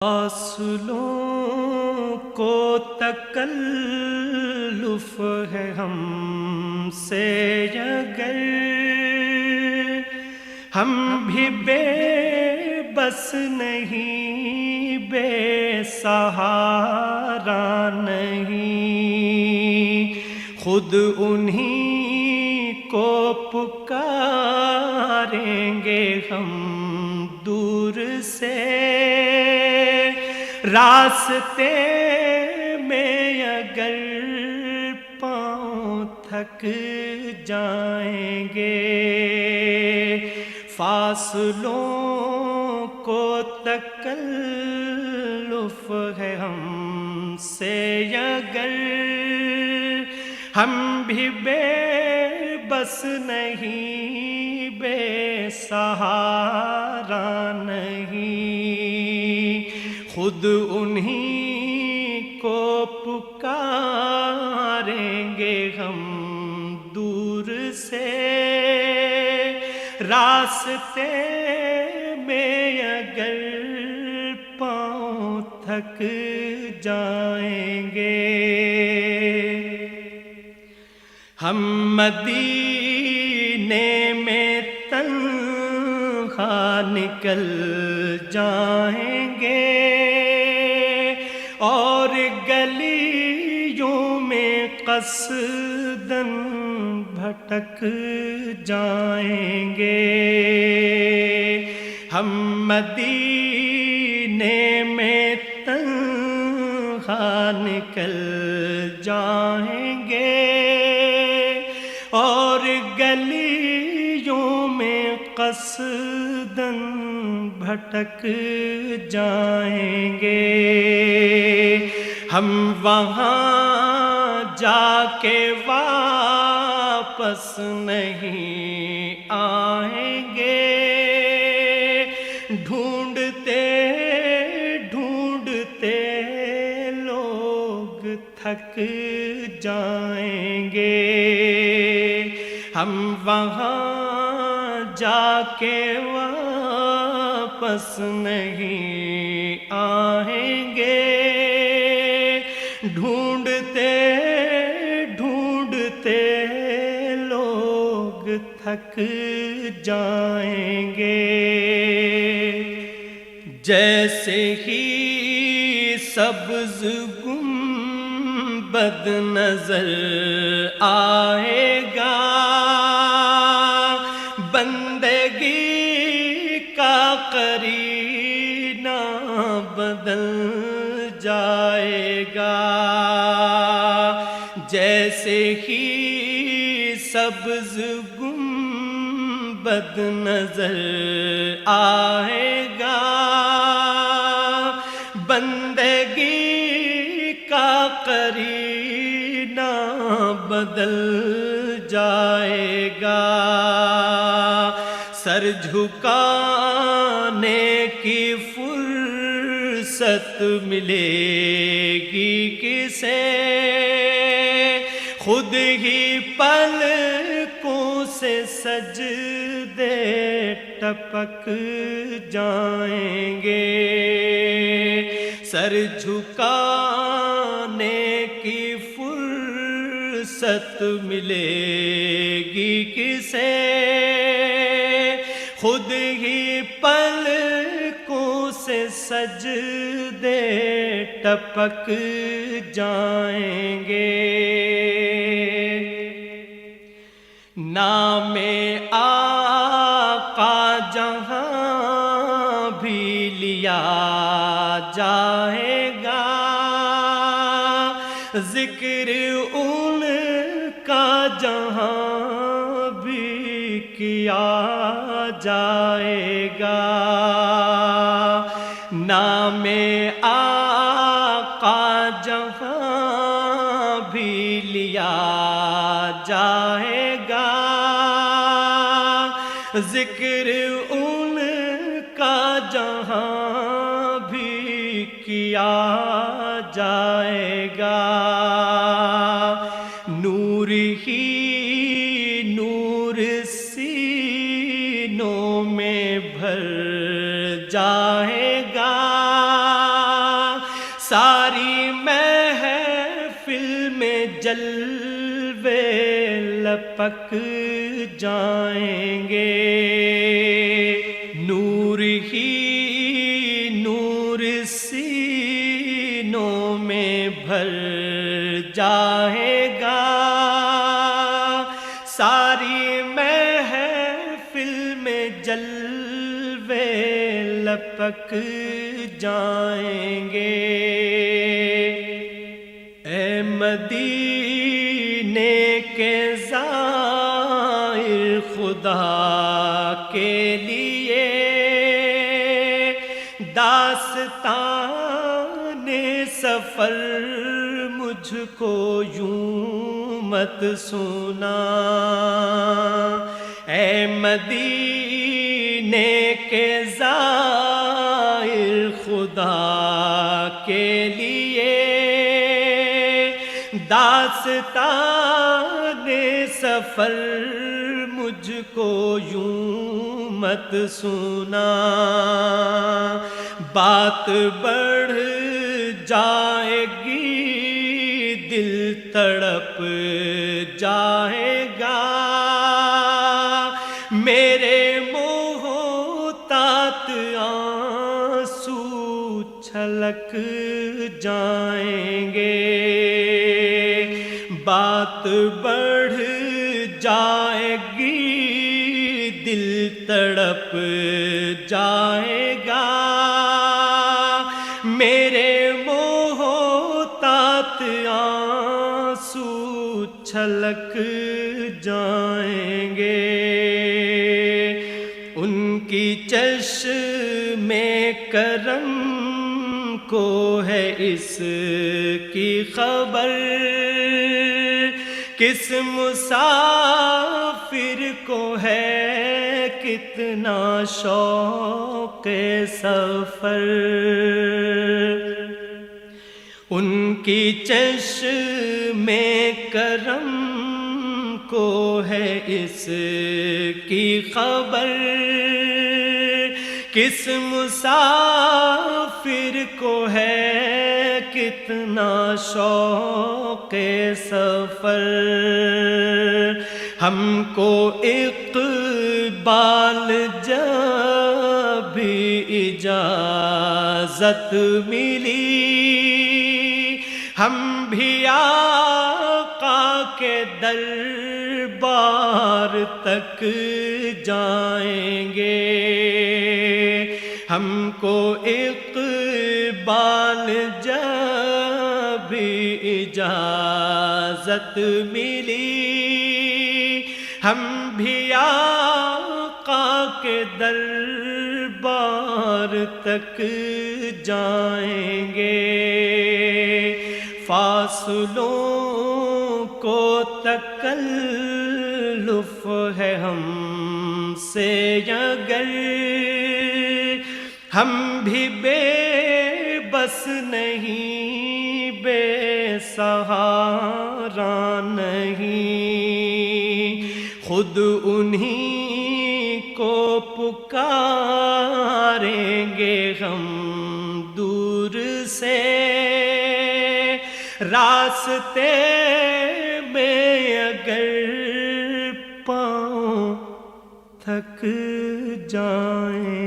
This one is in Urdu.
فاصلوں کو تکلف ہے ہم سے اگر ہم بھی بے بس نہیں، بے سہارا نہیں، خود انہی کو پکاریں گے ہم دور سے، راستے میں اگر پاؤں تھک جائیں گے، فاصلوں کو تکلف ہے ہم سے اگر ہم بھی بے بس نہیں، بے سہارا نہیں، خود انہی کو پکاریں گے ہم دور سے، راستے میں اگر پاؤں تھک جائیں گے، ہم مدینے میں تنہا نکل جائیں گے اور گلیوں میں قصداً بھٹک جائیں گے، ہم مدینے میں تنہا نکل جائیں گے اور گلیوں میں قصداً بھٹک جائیں گے، ہم وہاں جا کے واپس نہیں آئیں گے، ڈھونڈتے ڈھونڈتے لوگ تھک جائیں گے، ہم وہاں جا کے واپس نہیں آئیں گے، ڈھونڈتے ڈھونڈتے لوگ تھک جائیں گے، جیسے ہی سبز گنبد نظر آئے گا، بندگی کا قرینہ بدل جائے گا، جیسے ہی سبز گنبد نظر آئے گا، بندگی کا قرینہ بدل جائے گا، سر جھکانے کی فرصت ملے گی کسے، خود ہی پلکوں سے سجدے ٹپک جائیں گے، سر جھکانے کی فرصت ملے گی کسے، خود ہی پلکوں سے سجدے ٹپک جائیں گے، نام آقا جہاں بھی لیا جائے گا، ذکر ان کا جہاں بھی کیا جائے گا، نام آقا جہاں بھی لیا جائے گا، ذکر ان کا جہاں بھی کیا جائے گا، نور ہی نور سینوں میں بھر جائے گا، ساری محفل میں جلوے لپک جائیں گے، نور ہی نور سینوں میں بھر جائے گا، ساری محفل میں جلوے لپک جائیں گے۔ اے مدینے کے زائر خدا کے لیے داستان سفر مجھ کو یوں مت سنا، اے مدینے کے زائر خدا کے لیے داستان سفر مجھ کو یوں مت سنا، بات بڑھ جائے گی دل تڑپ جائے گا، میرے محتاط آنسو چھلک جائیں گے، بات بڑھ جائے گی دل تڑپ جائے گا، میرے محتاط آنسو چھلک جائیں گے، ان کی چشم کرم کو ہے اس کی خبر، کس مسافر کو ہے کتنا شوق سفر، ان کی چشم کرم کو ہے اس کی خبر، کس مسافر کو ہے کتنا شوق سفر، ہم کو اقبال جب اجازت ملی ہم بھی آقا کے دربار تک جائیں گے، ہم کو اقبال جب اجازت ملی ہم بھی آقا کے دربار تک جائیں گے، فاصلوں کو تکلف ہے ہم سے اگر ہم بھی بے بس نہیں، بے سہارا نہیں، خود انہی کو پکاریں گے ہم دور سے، راستے میں اگر پاؤں تھک جائیں